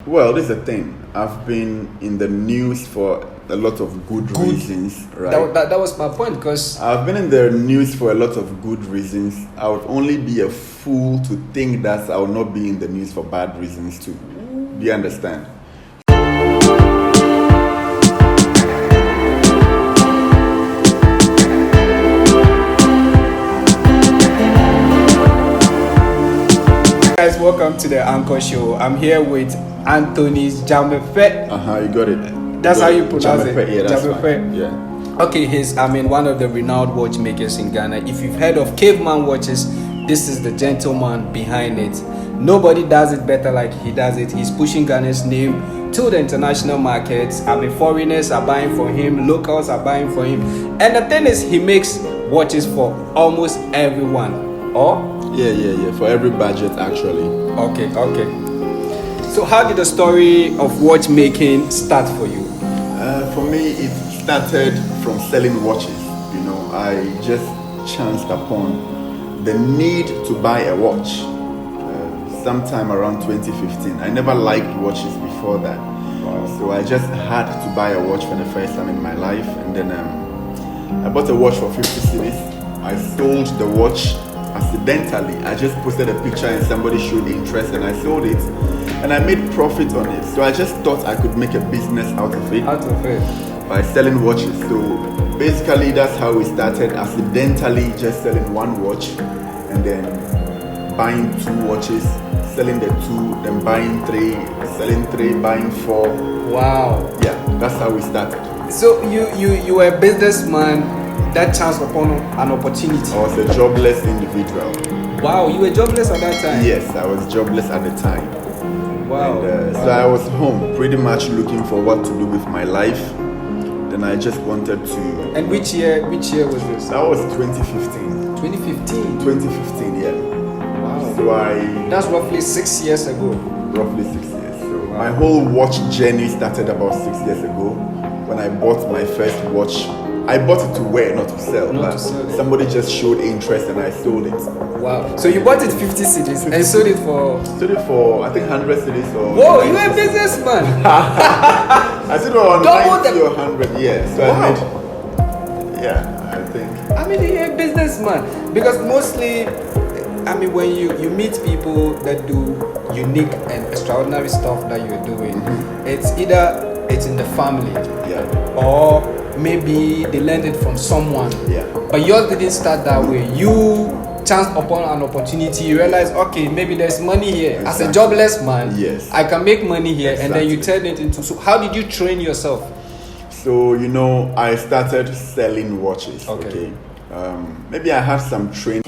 Well, this is the thing. I've been in the news for a lot of good reasons, right? That was my point, because I've been in the news for a lot of good reasons. I would only be a fool to think that I will not be in the news for bad reasons too. Do you understand? guys, welcome to the ENCORE show. I'm here with Anthony's Dzamefe. You got it. That's how you pronounce Dzamefe, it. yeah, that's Dzamefe. fine. Yeah. Okay, he's one of the renowned watchmakers in Ghana. If you've heard of Caveman Watches, this is the gentleman behind it. Nobody does it better like he does it. He's pushing Ghana's name to the international markets. Foreigners are buying for him, locals are buying for him. And the thing is, he makes watches for almost everyone. Yeah. For every budget, actually. Okay. So how did the story of watchmaking start for you? For me, it started from selling watches. You know, I just chanced upon the need to buy a watch sometime around 2015. I never liked watches before that. Wow. So I just had to buy a watch for the first time in my life. And then I bought a watch for 50 cedis. I sold the watch accidentally. I just posted a picture and somebody showed interest and I sold it and I made profit on it. So I just thought I could make a business out of it by selling watches. So basically that's how we started, accidentally just selling one watch and then buying two watches, selling the two, then buying three, selling three, buying four. Wow. Yeah, that's how we started. So you were a businessman that chanced upon an opportunity. I was a jobless individual. Wow, you were jobless at that time? Yes, I was jobless at the time. Wow. And, so I was home pretty much looking for what to do with my life. Then I just wanted to... And which year was this? That was 2015. 2015? 2015, yeah. Wow. So That's roughly 6 years ago. Roughly 6 years. So my whole watch journey started about 6 years ago when I bought my first watch. I bought it to wear, not to sell. Somebody just showed interest and I sold it. Wow. So you bought it 50 cedis and sold it for... Sold it for, I think, 100 cedis or... Whoa, you're a businessman! I sold it on 90 or 100, yeah. So wow. I think... you're a businessman. Because mostly, when you meet people that do unique and extraordinary stuff that you're doing, it's either it's in the family, or maybe they learned it from someone. Yeah. But yours didn't start that way. You chanced upon an opportunity. You realize, okay, maybe there's money here. Exactly. As a jobless man, yes, I can make money here. Exactly. And then you turn it into... So how did you train yourself? So, I started selling watches. Okay. Maybe I have some training.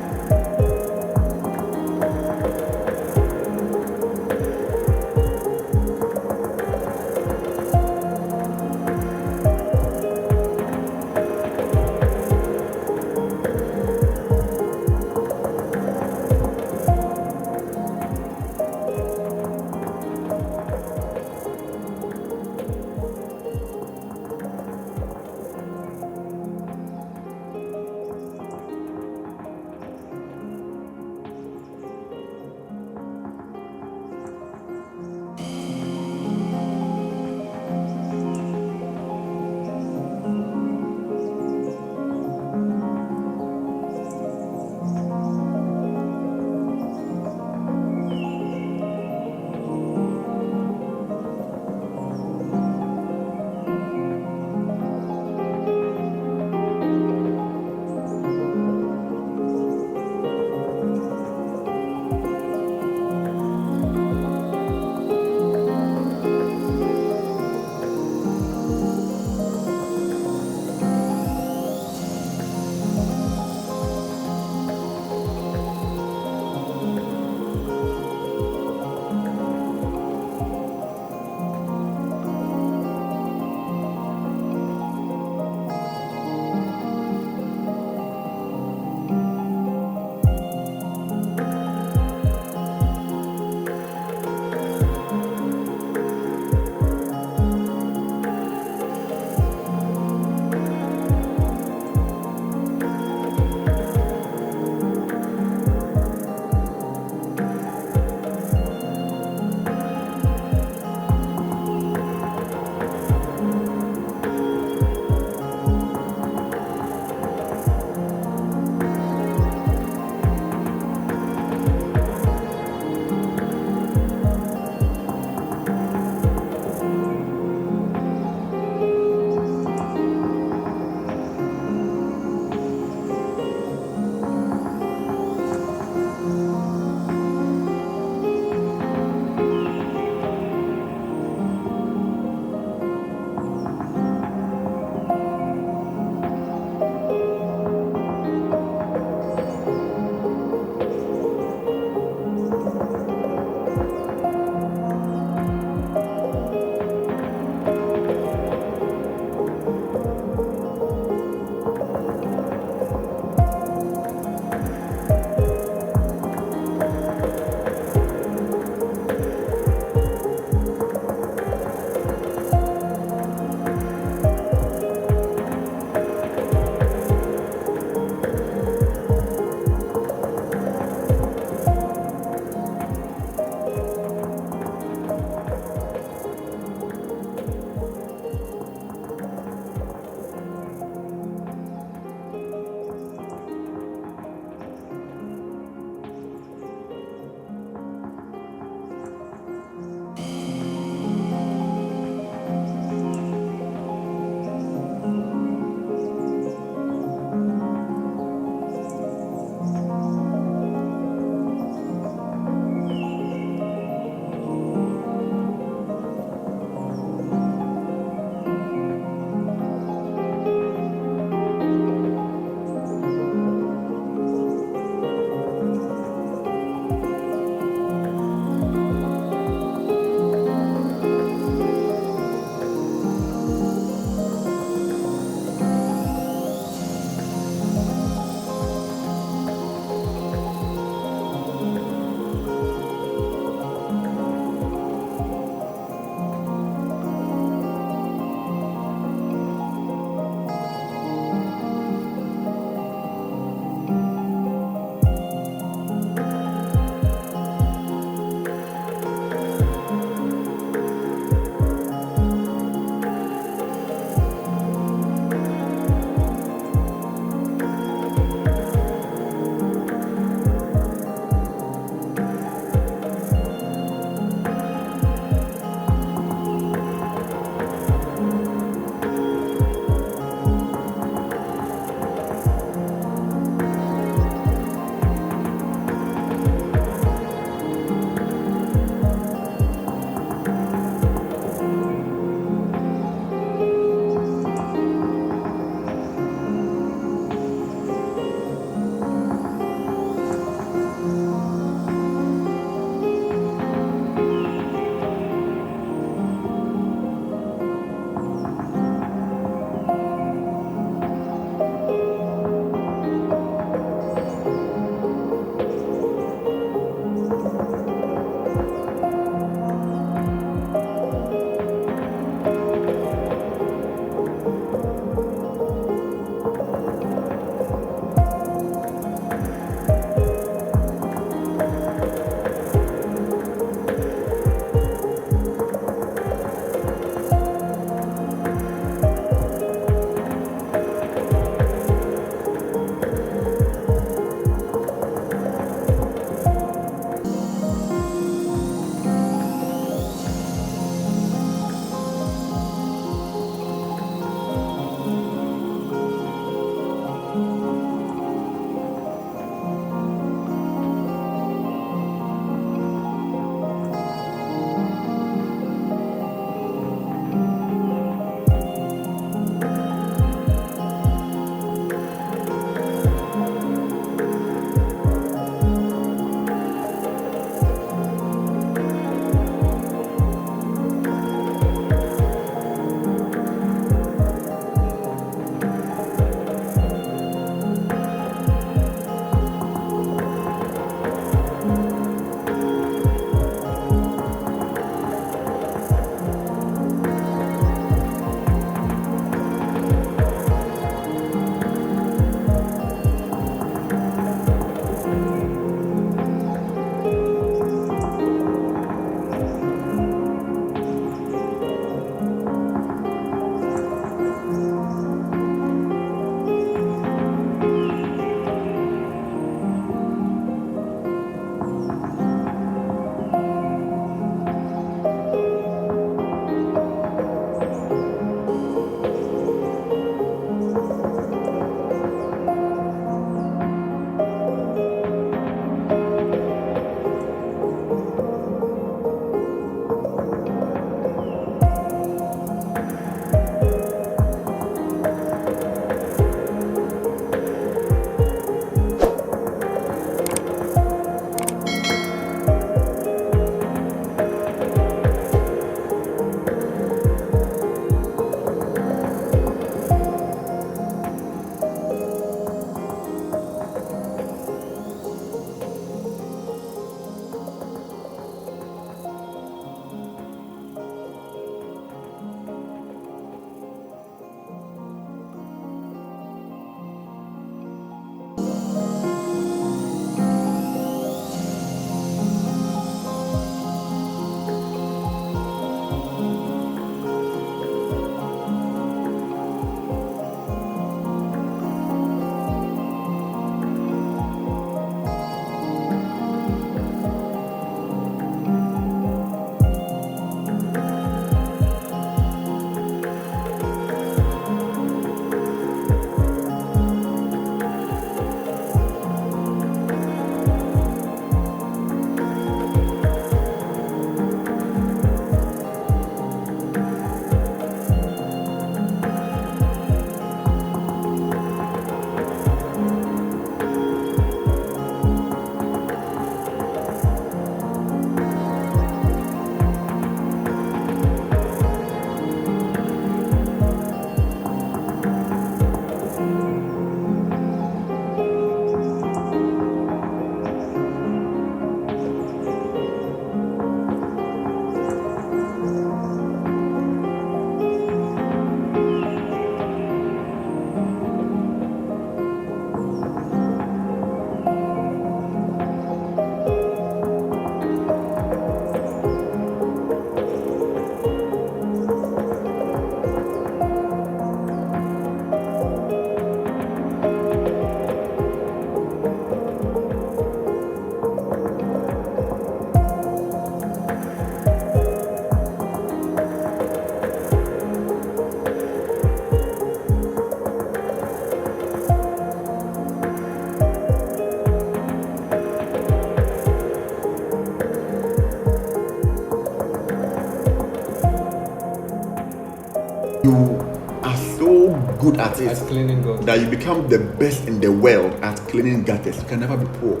good at it, At cleaning gutters. that you become the best in the world at cleaning gutters, you can never be poor.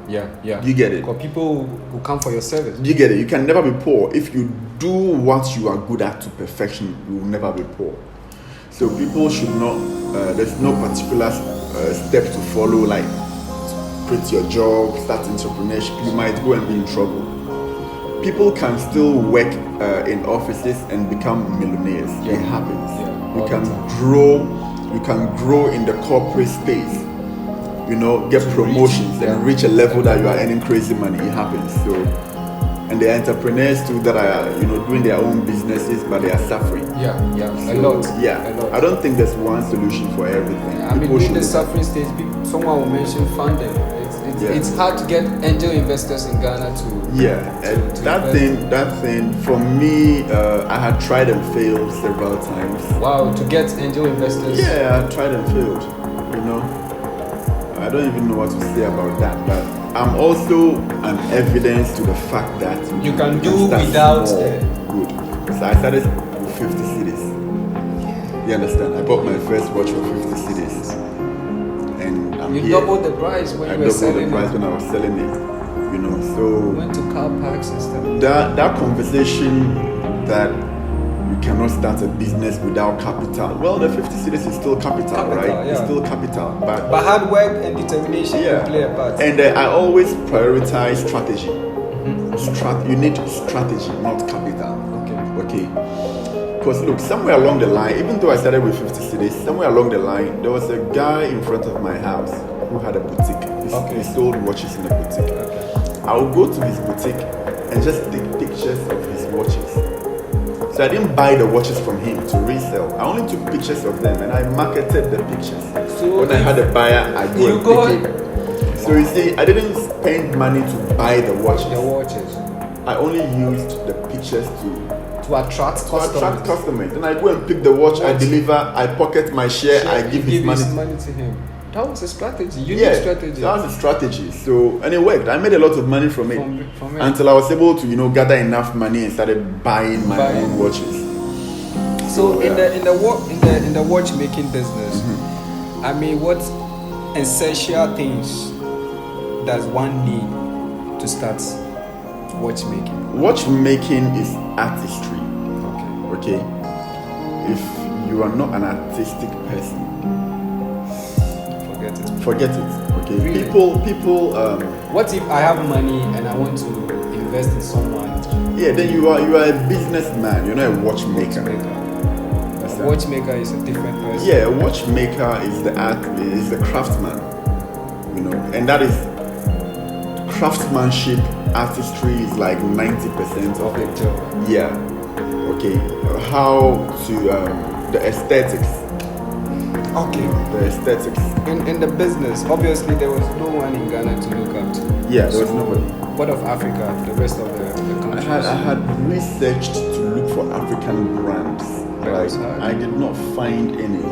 Yeah. You get it? Because people who come for your service. You get it? You can never be poor. If you do what you are good at to perfection, you will never be poor. So people should not, there's no particular step to follow, like quit your job, start entrepreneurship. You might go and be in trouble. People can still work in offices and become millionaires. It happens. You can grow in the corporate space. You know, get promotions and reach a level that you are earning crazy money. It happens. So, and the entrepreneurs too that are, you know, doing their own businesses, but they are suffering. A lot. I don't think there's one solution for everything. I mean, in the suffering stage, someone will mention funding. It's hard to get angel investors in Ghana to. That thing for me, I had tried and failed several times. Wow, to get angel investors. Yeah, I tried and failed. You know, I don't even know what to say about that, but I'm also an evidence to the fact that you can do without good. So I started with 50 cedis. You understand? I bought my first watch for 50 cedis. And I'm you doubled the price when you were selling it. I doubled the price when I was selling it. You know, so went to car parks and stuff. That conversation that you cannot start a business without capital. Well, the 50 cedis is still capital, right? Yeah. It's still capital, but hard work and determination will play a part. And I always prioritize strategy. You need strategy, not capital. Okay. Because look, somewhere along the line, even though I started with 50 cedis, somewhere along the line, there was a guy in front of my house who had a boutique. He sold watches in a boutique. I would go to his boutique and just take pictures of his watches. So I didn't buy the watches from him to resell. I only took pictures of them and I marketed the pictures. So when I had a buyer, I go and pick it. So you see, I didn't spend money to buy the watches. I only used the pictures to attract customers. Then I go and pick the watch, I deliver, I pocket my share, I give his money to him. That was a strategy. You need strategy. That was a strategy. So, and it worked. I made a lot of money from it. Until I was able to, gather enough money and started buying my own watches. So in the watchmaking business, I mean, what essential things does one need to start watchmaking? Watchmaking is artistry. Okay. If you are not an artistic person, forget it. Okay. Really? People. What if I have money and I want to invest in someone? Yeah, then you are a businessman. You're not a watchmaker. A watchmaker is a different person. Yeah, a watchmaker is the craftsman. And that is craftsmanship. Artistry is like 90% of it. Yeah. Okay. How to the aesthetics. Okay. The aesthetics. In the business, obviously there was no one in Ghana to look up to. Yeah, there was nobody. What of Africa, the rest of the countries? I had researched to look for African brands. Right. I did not find any.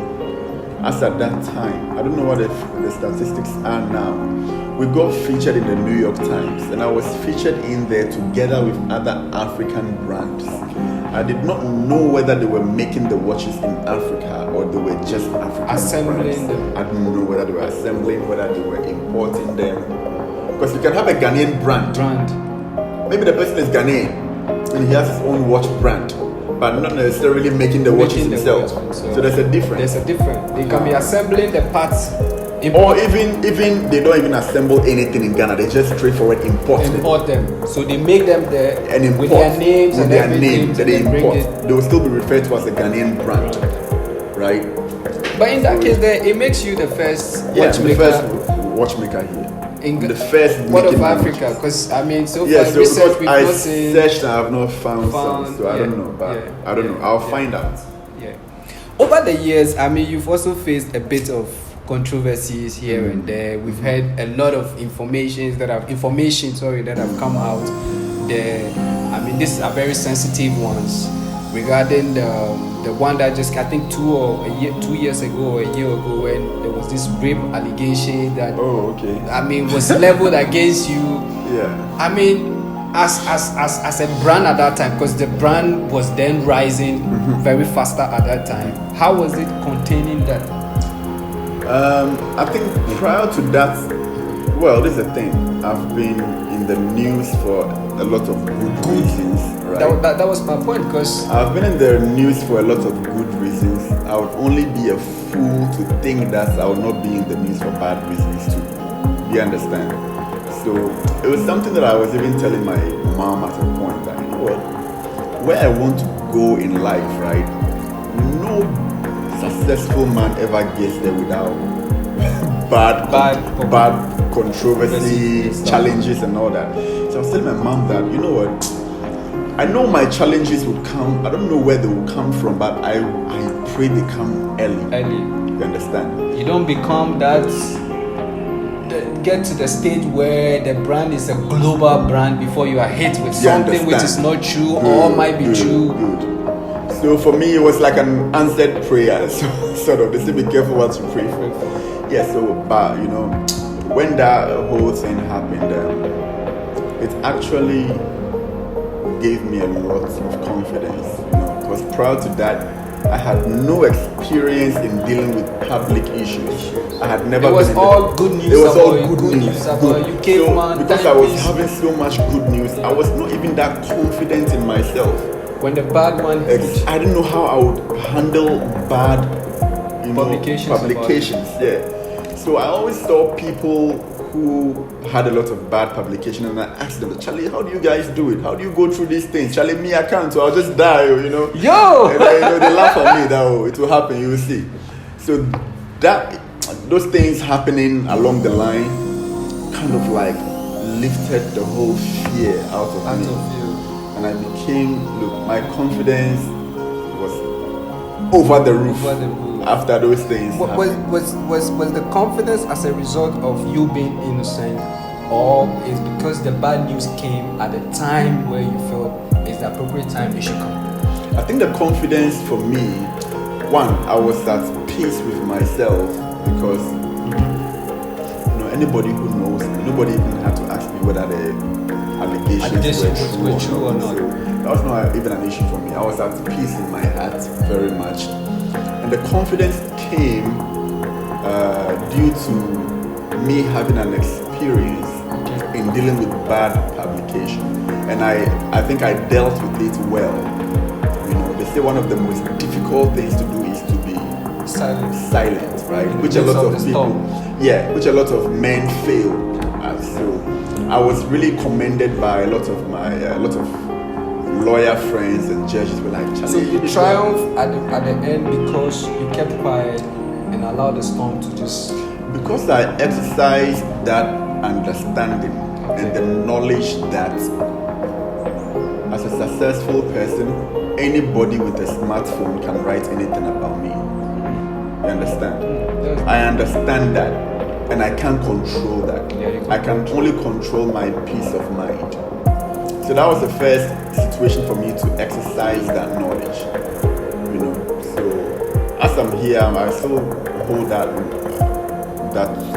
As at that time, I don't know what the statistics are now. We got featured in the New York Times, and I was featured in there together with other African brands. I did not know whether they were making the watches in Africa or they were just African assembling brands. them. I didn't know whether they were assembling, whether they were importing them. Because you can have a Ghanaian brand. Maybe the person is Ghanaian and he has his own watch brand, but not necessarily making the watches himself. So there's a difference. They can be assembling the parts. Or even they don't even assemble anything in Ghana. They just straightforward import them. So they make them there and import with their names with and their everything. names that they import. They will still be referred to as a Ghanaian brand, right? But in that case, it makes you the first watchmaker. The first watchmaker here. The first what of Africa? Because I mean, so far so research because I searched, I have not found some, so I don't know. But I don't know. I'll find out. Yeah. Over the years, I mean, you've also faced a bit of controversies here and there. We've had a lot of information that have come out there. I mean, these are very sensitive ones regarding the one that just, I think 2 years ago or a year ago, when there was this rape allegation that I mean, was leveled against you. Yeah. I mean, as a brand at that time, because the brand was then rising very faster at that time, how was it containing that? I think prior to that, well, this is the thing. I've been in the news for a lot of good reasons, right? That was my point, because I've been in the news for a lot of good reasons. I would only be a fool to think that I would not be in the news for bad reasons too. You understand? So it was something that I was even telling my mom at a point that, you know what, where I want to go in life, right? No successful man ever gets there without bad controversy, challenges and all that. So I was telling my mom that, you know what, I know my challenges will come. I don't know where they will come from, but I pray they come early. You understand? You don't become that, get to the stage where the brand is a global brand before you are hit with something which is not true or might be true. So for me, it was like an answered prayer. So sort of, they say be careful what you pray for. Yeah. So, but you know, when that whole thing happened, it actually gave me a lot of confidence. You know, because prior to that, I had no experience in dealing with public issues. I had never. It was all good news. It was all good news. About you came so because I was having so much good news, I was not even that confident in myself. When the bad one hit, I didn't know how I would handle bad, publications. Yeah. So I always saw people who had a lot of bad publication, and I asked them, Charlie, how do you guys do it? How do you go through these things? Charlie, me, I can't, so I'll just die, you know. Yo! And then, they laugh at me that it will happen, you will see. So those things happening along the line kind of like lifted the whole fear out of me. And I became, my confidence was over the roof. After those things was the confidence as a result of you being innocent, or is because the bad news came at the time where you felt it's the appropriate time it should come? I think the confidence for me, one, I was at peace with myself because anybody who knows, nobody even had to ask me whether the allegations were true or not. So that was not even an issue for me. I was at peace in my heart very much. And the confidence came due to me having an experience in dealing with bad publication. And I think I dealt with it well. You know, they say one of the most difficult things to do is to be silent, right? Which a lot of people, which a lot of men fail at. So I was really commended by a lot of lawyer friends and judges were like, Charlie. So you triumphed at the end because you kept quiet and allowed the storm to just... Because I exercised that understanding and the knowledge that as a successful person, anybody with a smartphone can write anything about me. You understand? I understand that, and I can't control that. I can only control my peace of mind. So that was the first situation for me to exercise that knowledge. You know, so as I'm here, I still hold that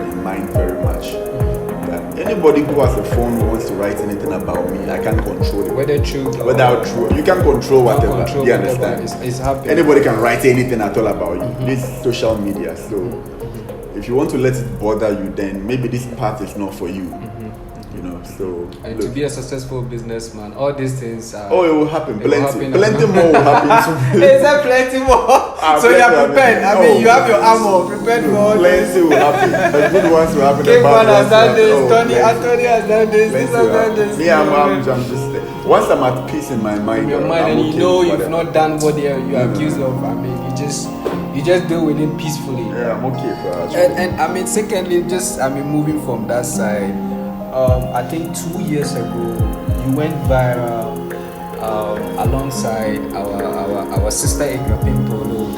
in mind very much. That anybody who has a phone who wants to write anything about me, I can't control it. Whether true, you can't control whatever. Control, you understand? It's happening. Anybody can write anything at all about you. This is social media, so if you want to let it bother you, then maybe this path is not for you. You know, so and to be a successful businessman, all these things are, it will happen. Plenty more will happen. Is there plenty more? So you are prepared. I mean, you have your armor prepared for all this. Plenty will happen. The good ones will happen. Caveman has done this. Tony has done this. This has done this. Me, I'm just once I'm at peace in my mind. Your mind, and you know you've not done what you are accused of. I mean, you just deal with it peacefully. Yeah, I'm okay for that. And I mean, secondly, moving from that side, I think 2 years ago you went viral alongside our sister Edgar Pimpolo,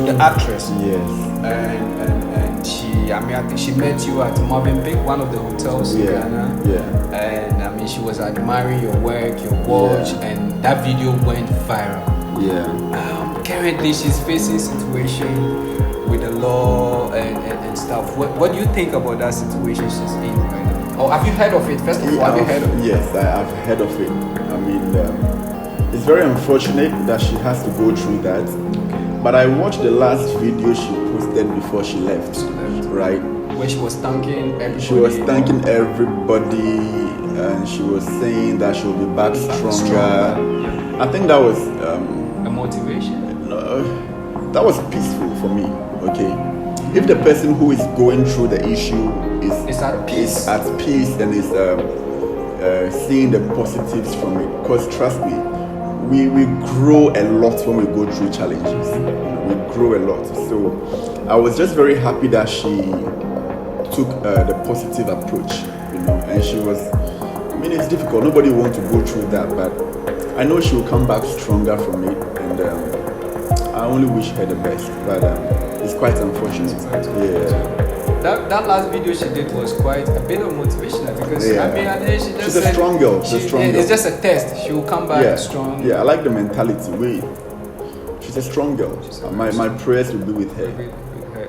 the actress. Yes. And she, I think she met you at Marvin Pick, one of the hotels in Ghana. Yeah. And I mean, she was admiring your work, your watch, and that video went viral. Yeah. Currently, she's facing situation with the law and stuff. What do you think about that situation she's in right now? Or have you heard of it? First of all, have you heard of it? Yes, I've heard of it. I mean, it's very unfortunate that she has to go through that. But I watched the last video she posted before she left. Right? Where she was thanking everybody. She was thanking everybody, and she was saying that she'll be back stronger. Yeah. I think that was a motivation. That was peaceful for me. Okay, if the person who is going through the issue is at peace, and is seeing the positives from it, because trust me, we grow a lot when we go through challenges. We grow a lot. So I was just very happy that she took the positive approach, and she was. I mean, it's difficult. Nobody wants to go through that, but I know she will come back stronger from it, and I only wish her the best. But it's quite unfortunate. Yeah. That last video she did was quite a bit of motivational because I mean, and then she just she's a strong girl. It's just a test. She will come back strong. Yeah, I like the mentality. She's a strong girl. My prayers will be with her.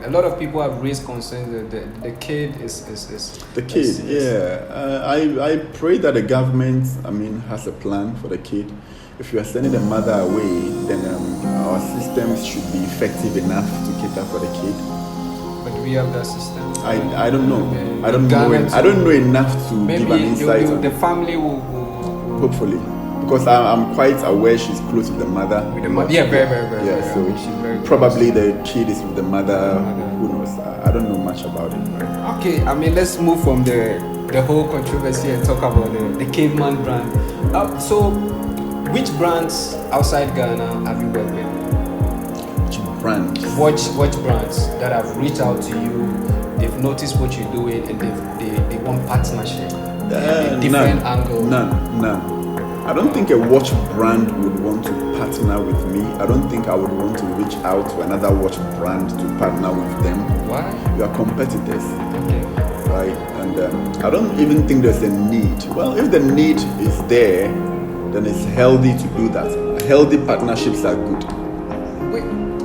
A lot of people have raised concerns that the kid is the kid. I pray that the government, has a plan for the kid. If you are sending the mother away, then our systems should be effective enough to cater for the kid. But do we have that system? I don't know. I don't know enough to give an insight. The family will hopefully, because I'm quite aware she's close with the mother. Yeah, very. Yeah, so she's very probably the kid is with the mother. Who knows? I don't know much about it. Okay, let's move from the whole controversy and talk about the Caveman brand. So, which brands outside Ghana have you worked with? Brands. Watch brands that have reached out to you, they've noticed what you're doing, and they want partnership. Different angle. None. I don't think a watch brand would want to partner with me. I don't think I would want to reach out to another watch brand to partner with them. Why? We are competitors. Okay. Right? And I don't even think there's a need. Well, if the need is there, then it's healthy to do that. Healthy partnerships are good.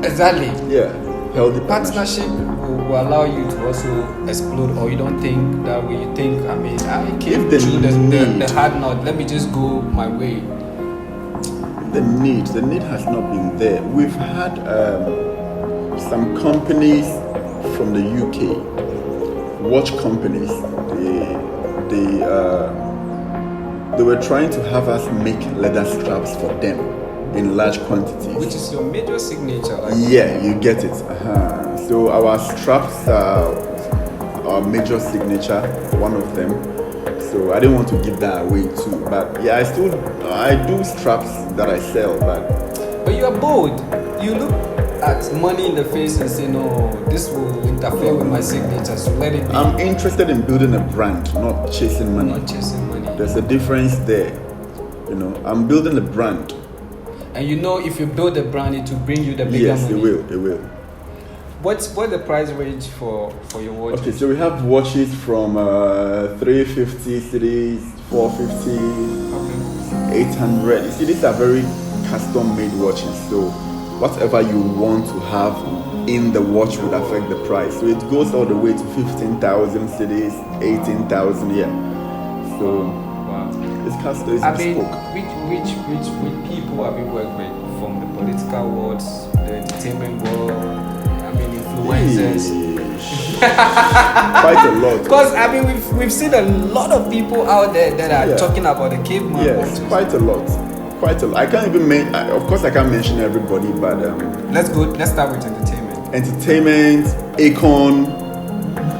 Exactly. Yeah. Healthy partnership will allow you to also explode, or you don't think that way. You think, I came through the hard knot. Let me just go my way. The need has not been there. We've had some companies from the UK, watch companies. They were trying to have us make leather straps for them in large quantities. Which is your major signature, Yeah, you get it. So our straps are our major signature, one of them. So I didn't want to give that away too. But yeah, I do straps that I sell, but you are bold. You look at money in the face and say, no, this will interfere with my signature, so let it be. I'm interested in building a brand, not chasing money. There's a difference there. I'm building a brand. And if you build a brand, it will bring you the bigger money. Yes, it will. What's the price range for your watches? Okay, so we have watches from 350 cedis, 450, 800. You see, these are very custom-made watches. So whatever you want to have in the watch would affect the price. So it goes all the way to 15,000 cedis, 18,000. Yeah. So. It's custom. It's bespoke. Which people have you worked with from the political world, the entertainment world? Influencers. Quite a lot. Because we've seen a lot of people out there that are talking about the Caveman Watches. Yes, quite a lot. I can't even of course I can't mention everybody, but let's start with entertainment. Akon.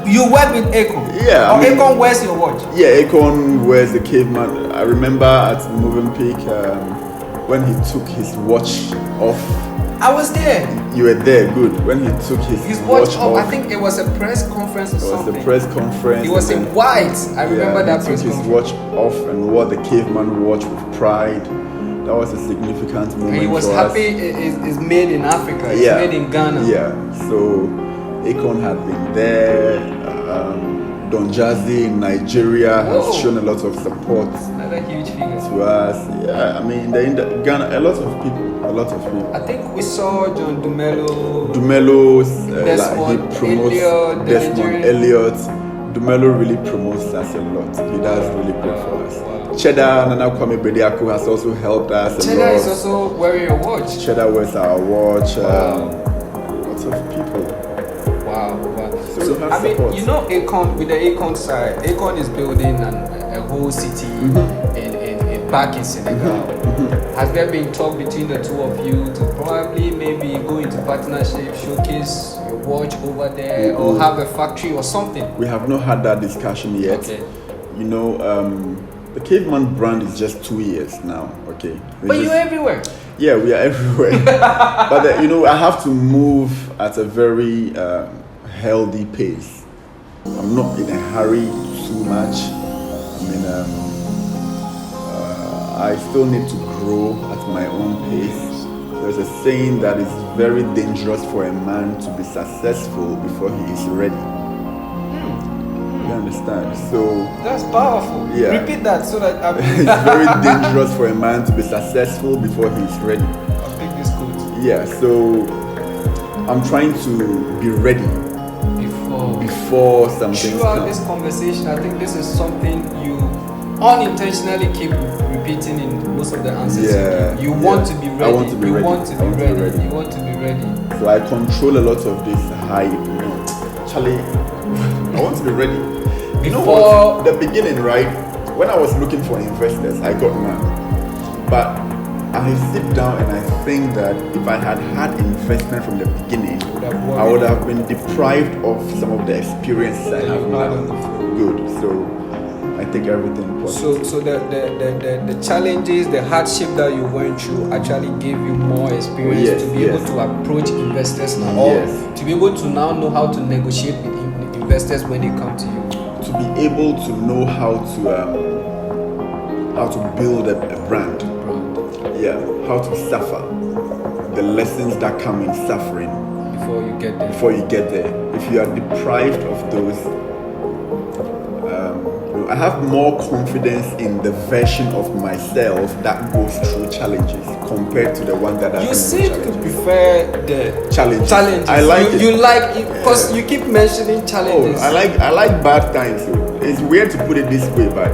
You work with Akon? Yeah. Akon wears your watch? Yeah, Akon wears the Caveman. I remember at Movenpick when he took his watch off. I was there. You were there, good. When he took his watch off. I think it was a press conference or something. It was a press conference. It was in white. I remember that press conference. He took his watch off and wore the Caveman watch with pride. That was a significant moment. And he was happy it's made in Africa. It's made in Ghana. Yeah. So Akon had been there. Jazzy in Nigeria has shown a lot of support. Another huge figure to us. Yeah, Ghana, a lot of people. I think we saw Dumelo. He promotes Desmond Elliott. Dumelo really promotes us a lot. He does really good for us. Cheddar Nana Kwame Bediako has also helped us a lot. Cheddar is also wearing your watch. Cheddar wears our watch. Lots of people. Wow. So I mean, you know, Akon, with the Akon side, Akon is building a whole city in back in Senegal. Has there been talk between the two of you to probably maybe go into partnership, showcase your watch over there, or have a factory or something? We have not had that discussion yet. Okay. You know, the Caveman brand is just 2 years now. Okay. But you're everywhere. Yeah, we are everywhere. But you know, I have to move at a very healthy pace. I'm not in a hurry too much. I mean, I still need to grow at my own pace. There's a saying that it's very dangerous for a man to be successful before he is ready. You understand? So that's powerful. Yeah. Repeat that so that it's very dangerous for a man to be successful before he is ready. I'll take this quote. Yeah, so I'm trying to be ready before something. Throughout this conversation, I think this is something you unintentionally keep repeating in most of the answers you give. You want to be ready. I want to be ready. You want to be ready. You want to be ready. So I control a lot of this hype. You know, Charlie, I want to be ready. You know what? The beginning, right? When I was looking for investors, I got none. But I sit down and I think that if I had had investment from the beginning, I would have been deprived of some of the experiences I have now. Good. So I take everything positive. So the challenges, the hardship that you went through actually gave you more experience to be able to approach investors now, or to be able to now know how to negotiate with investors when they come to you. To be able to know how to build a brand. Yeah, how to suffer. The lessons that come in suffering before you get there. Before you get there. If you are deprived of those, I have more confidence in the version of myself that goes through challenges compared to the one that doesn't. You seem to prefer the challenges. I like it. You like it because you keep mentioning challenges. I like bad times. It's weird to put it this way, but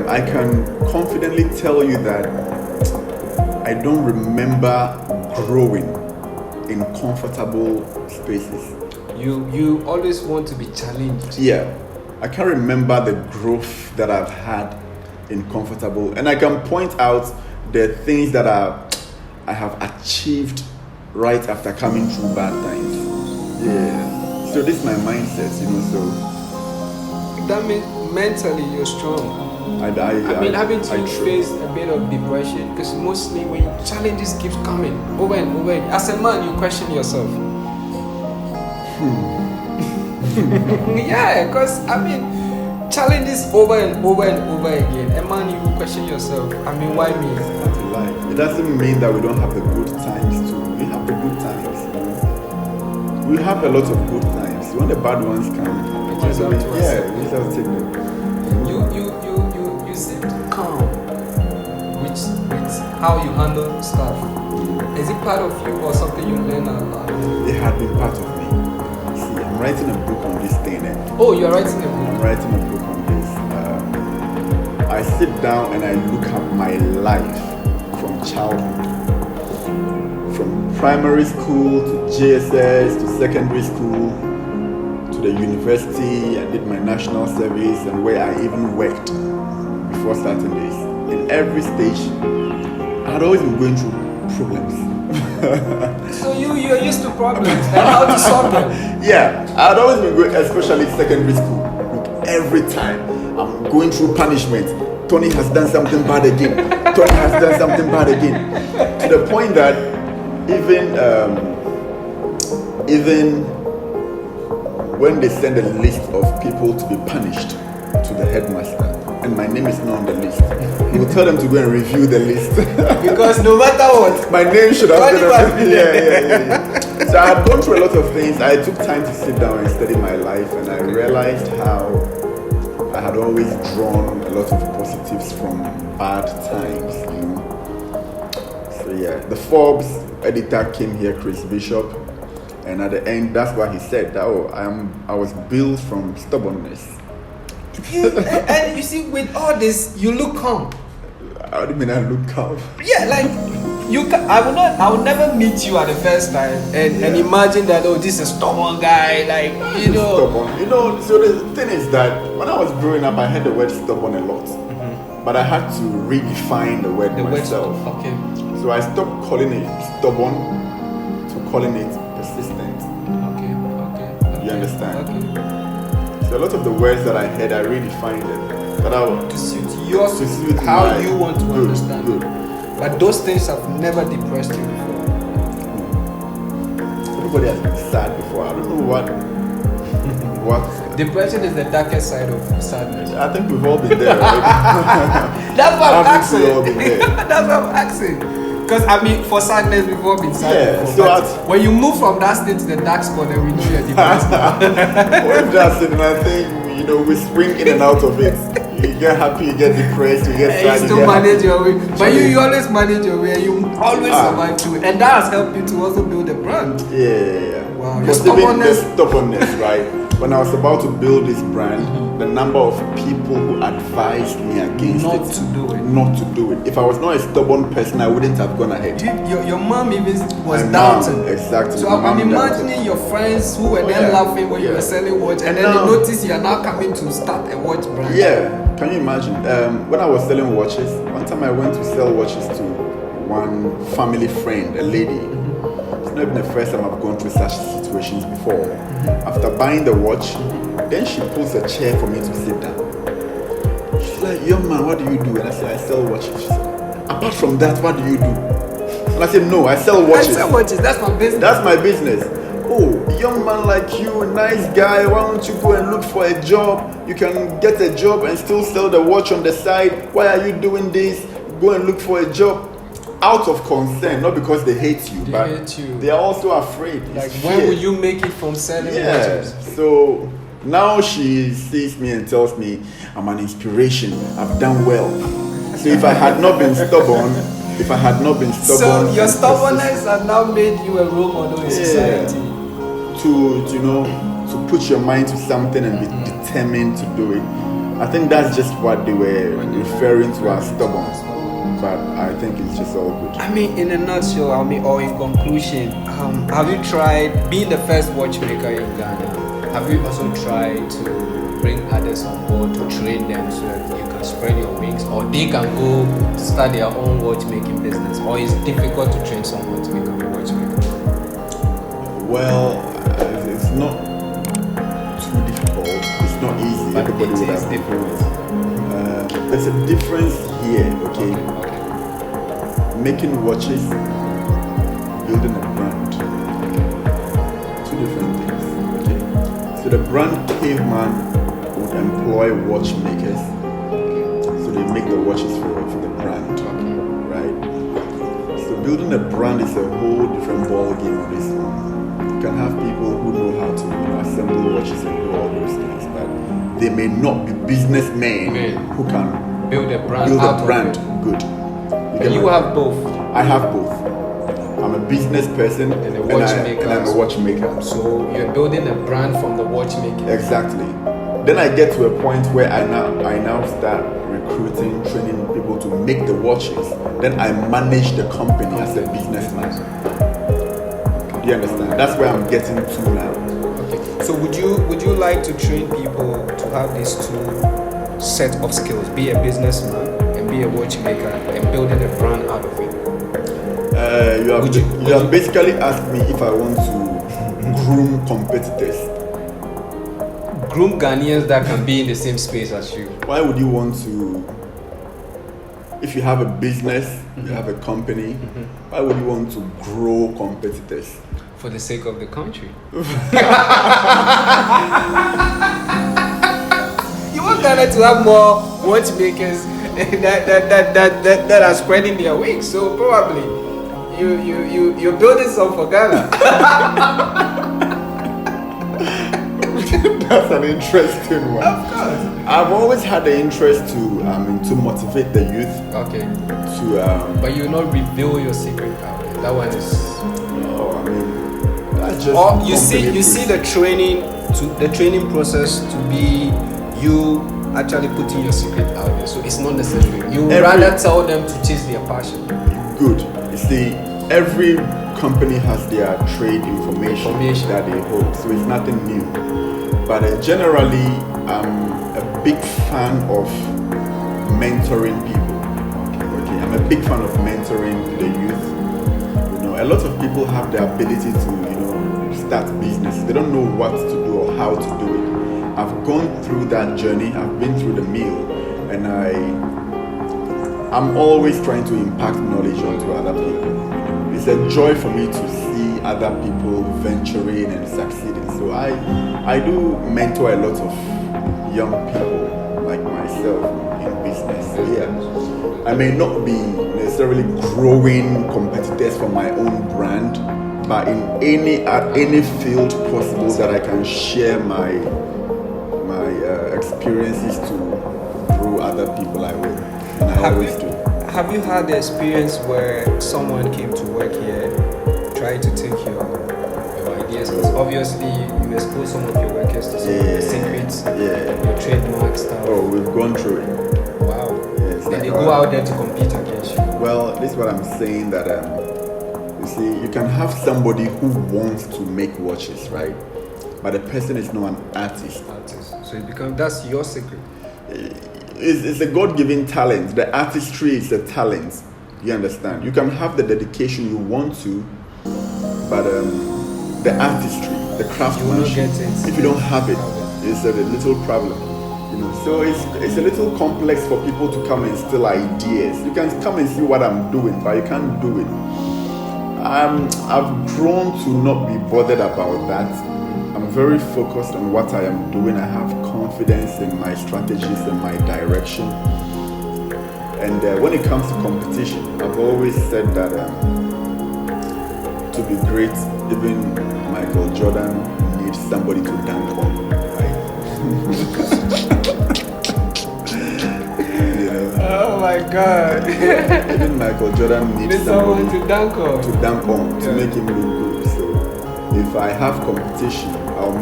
I can confidently tell you that I don't remember growing in comfortable spaces. You always want to be challenged. Yeah. I can't remember the growth that I've had in comfortable, and I can point out the things that I have achieved right after coming through bad times. Yeah. So this is my mindset, you know. So that means mentally you're strong. I mean, having to face a bit of depression, because mostly when challenges keep coming over and over, as a man, you question yourself. Yeah, because I mean, challenges over and over and over again. A man, you question yourself. I mean, why me? That's a lie. It doesn't mean that we don't have the good times too. We have the good times. We have a lot of good times. When the bad ones come, we just have to take them. You seem calm with how you handle stuff. Is it part of you or something you learn about? It had been part of me. See, I'm writing a book on this thing. Oh, you're writing a book? I'm writing a book on this. I sit down and I look at my life from childhood. From primary school to JSS to secondary school to the university. I did my national service and where I even worked before starting this. In every stage, I had always been going through problems. So you're used to problems and how to solve them? Yeah, I had always been going, especially secondary school. Look, every time I'm going through punishment. Tony has done something bad again. Tony has done something bad again. To the point that even when they send a list of people to be punished to the headmaster, and my name is not on the list, we'll tell them to go and review the list. Because no matter what, my name should have been on the list. Yeah. So I had gone through a lot of things. I took time to sit down and study my life, and I realized how I had always drawn a lot of positives from bad times, you know. So yeah, the Forbes editor came here, Chris Bishop, And at the end, that's why he said that, I was built from stubbornness. And you see, with all this, you look calm. How do you mean I look calm? Yeah, like I will never meet you at the first time and imagine that, oh, this is a stubborn guy, like, you know. Stubborn. You know, so the thing is that when I was growing up, I heard the word stubborn a lot. But I had to redefine the word myself. Okay. So I stopped calling it stubborn to calling it persistent. Okay. You understand? Okay. So a lot of the words that I heard, I redefined it. That I To suit how my, you want to understand. Good. But those things have never depressed you before. Everybody has been sad before. I don't know what. Depression is the darkest side of sadness. I think we've all been there, right? That's what I'm Haven't we all asking. been there? That's what I'm asking. Because I mean, for sadness, we've all been sad. Yeah, before, so but when you move from that state to the dark spot, then we know you're depressed. What if that's it? And I think, you know, we swing in and out of it. You get happy, you get depressed, you get sad. You still manage your way. But you always manage your way and you always survive through it. And that has helped you to also build a brand. Yeah. Wow. Your Because even the stubbornness, right? When I was about to build this brand, the number of people who advised me against Not it, to do it. not to do it. If I was not a stubborn person, I wouldn't have gone ahead. Your mom even was My doubting. mom, exactly. So My I'm mom imagining doubted. your friends who were then laughing when you were selling watch, and then Now- they notice you are now coming to start a watch brand. Yeah, can you imagine? When I was selling watches, one time I went to sell watches to one family friend, a lady. It's not even the first time I've gone through such situations before. After buying the watch, then she pulls a chair for me to sit down. She's like, young man, what do you do? And I said, I sell watches. She said, apart from that, what do you do? And I said, no, I sell watches. I sell watches, that's my business. That's my business. Oh, young man like you, nice guy, why don't you go and look for a job? You can get a job and still sell the watch on the side. Why are you doing this? Go and look for a job. Out of concern, not because they hate you, but hate you. they are also afraid. Like, It's when fear. will you make it from selling Yeah. watches? So now she sees me and tells me I'm an inspiration. I've done well. So if I had not been stubborn, So your stubbornness has now made you a role model in society. to put your mind to something and be determined to do it. I think that's just what they were referring to as stubborn. But I think it's just all good. I mean, in a nutshell, or in conclusion, have you tried being the first watchmaker in Ghana? Have you also tried to bring others on board to train them so that you can spread your wings, or they can go start their own watchmaking business? Or is it difficult to train someone to become a watchmaker? Well, it's not too difficult. It's not easy. But Everybody it would is have difficult. There's a difference here, okay? Making watches, building a brand. Two different things, okay? So the brand Caveman would employ watchmakers. So they make the watches for the brand, right? So building a brand is a whole different ball game on this one. You can have people who know how to assemble watches and do all those things, but they may not be businessmen who can build a brand. Good. And you have both. I have both. I'm a business person And a watchmaker. and I'm a watchmaker. So you're building a brand from the watchmaking. Exactly. Then I get to a point where I now start recruiting, training people to make the watches. Then I manage the company as a businessman. Do you understand? That's where I'm getting to now. Okay. So would you like to train people to have these two set of skills? Be a businessman and be a watchmaker and building a brand out of it. You have basically asked me if I want to groom competitors. Groom Ghanaians that can be in the same space as you. Why would you want to? If you have a business, you have a company, why would you want to grow competitors? For the sake of the country. You want Ghana to have more watchmakers that are spreading their wings. So probably you're building some for Ghana. That's an interesting one. Of course. I've always had the interest to motivate the youth. Okay. To but you will not reveal your secret power. That one is. no, I mean, that's just Or you company see push. the training process to be you actually putting your secret out there. So it's not necessary. You would rather tell them to chase their passion. Good. You see, every company has their trade information that they hold, so it's nothing new. But generally, I'm a big fan of mentoring people. Okay, I'm a big fan of mentoring the youth. You know, a lot of people have the ability to, you know, start business. They don't know what to do or how to do it. I've gone through that journey. I've been through the mill, and I'm always trying to impact knowledge onto other people. It's a joy for me to see other people venturing and succeeding. So I do mentor a lot of young people like myself in business. Yeah, I may not be necessarily growing competitors for my own brand, but in any field possible that I can share my experiences to through other people, I will, and I always do. Have you had the experience where someone came to work here, tried to take your ideas? Because obviously you expose some of your workers to some of the secrets, your trademark stuff. Oh, we've gone through it. Wow. And they go out there to compete against you. Well, this is what I'm saying, that you see, you can have somebody who wants to make watches, right? But the person is not an artist. So that's your secret. It's a God-given talent. The artistry is a talent. You understand? You can have the dedication you want to, but the artistry, the craftsmanship, if you don't have it, it's a little problem. You know, so it's a little complex for people to come and steal ideas. You can come and see what I'm doing, but you can't do it. I've grown to not be bothered about that. I'm very focused on what I am doing. I have confidence in my strategies and my direction. And when it comes to competition, I've always said that to be great, even Michael Jordan needs somebody to dunk on, right? You know? Oh my God! Even Michael Jordan needs someone to dunk on, to make him look good. So if I have competition, I'll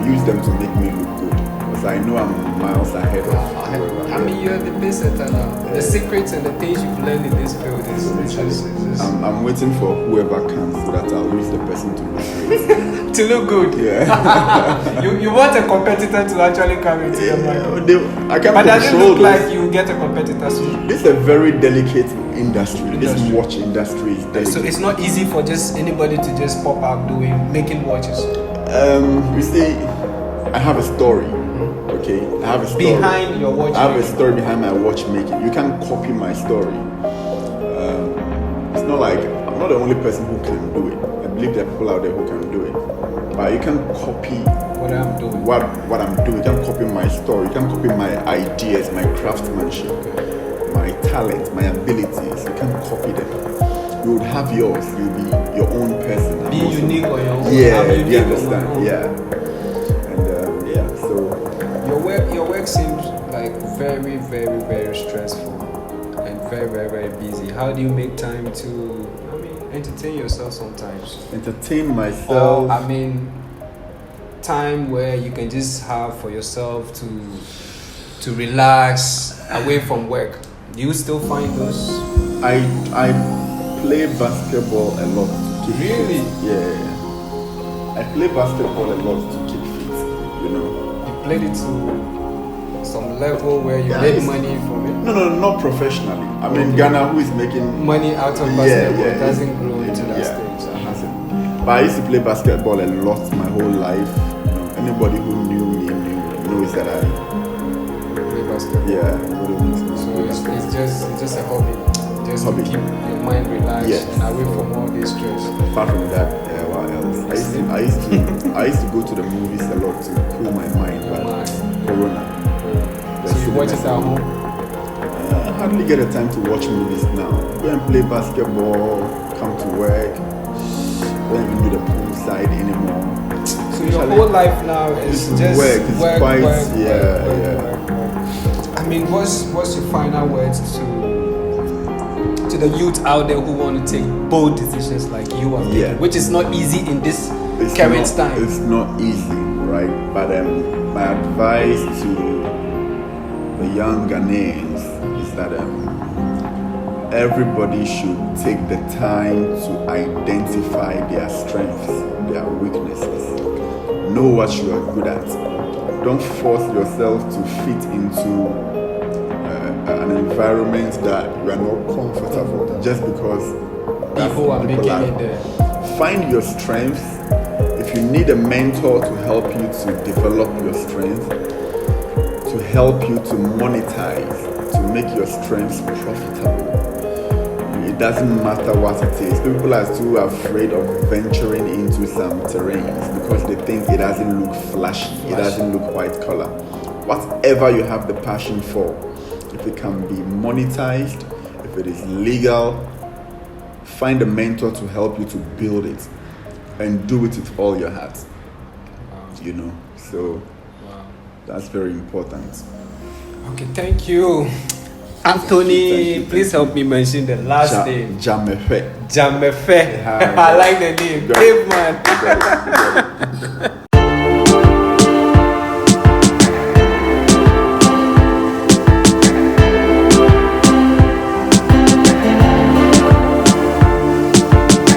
use them to make me look good, because I know I'm miles ahead of whoever. I mean, you're the best at now. The secrets and the things you've learned in this field is I'm waiting for whoever comes so that I'll use the person to look good. to look good. Yeah. you want a competitor to actually come into your mind. I can't but does it look this. like you get a competitor soon? This is a very delicate industry. This watch industry is delicate. So it's not easy for just anybody to just pop up making watches. You see, I have a story. Okay, I have a story behind your watch. I have a story behind my watchmaking. You can't copy my story. It's not like I'm not the only person who can do it. I believe there are people out there who can do it, but you can't copy what I'm doing. What I'm doing. You can't copy my story. You can't copy my ideas, my craftsmanship, my talent, my abilities. You can't copy them. You would have yours. You'll be your own person. Be unique on your own. Yeah, you understand. Yeah, and yeah. So your work seems like very, very, very stressful and very, very, very busy. How do you make time to, entertain yourself sometimes? Entertain myself. Or, time where you can just have for yourself to relax away from work. Do you still find those? I play basketball a lot to keep really? fit. Yeah. I play basketball a lot to keep fit, you know. You played it to some level where you made money from it? No, not professionally. I mean, Ghana, who is making money out of basketball, doesn't grow into that stage. It hasn't. But I used to play basketball a lot my whole life. You know, anybody who knew me knows that I play basketball. Yeah, really makes me. So it's just a hobby. Just to keep your mind relaxed and away from all this stress. Apart from that, what else? I used to go to the movies a lot to cool my mind, but Corona. So you watch it at home? I hardly get a time to watch movies now. Go and play basketball, come to work, don't even do the pool side anymore. So your whole life now is just work. It's work, quite, work, yeah. I mean, what's your final words to to the youth out there who want to take bold decisions like you are taking, which is not easy in this current time. It's not easy, right? But my advice to the young Ghanaians is that everybody should take the time to identify their strengths, their weaknesses. Know what you are good at. Don't force yourself to fit into an environment that you are not comfortable just because people are making it there. Find your strengths. If you need a mentor to help you to develop your strengths, to help you to monetize, to make your strengths profitable, it doesn't matter what it is. People are too afraid of venturing into some terrains because they think it doesn't look flashy, it doesn't look white collar. Whatever you have the passion for, if it can be monetized, if it is legal, find a mentor to help you to build it and do it with all your heart. You know, so that's very important. Okay, thank you. Anthony, please help me mention the last name. Dzamefe. Dzamefe. I like the name. Caveman.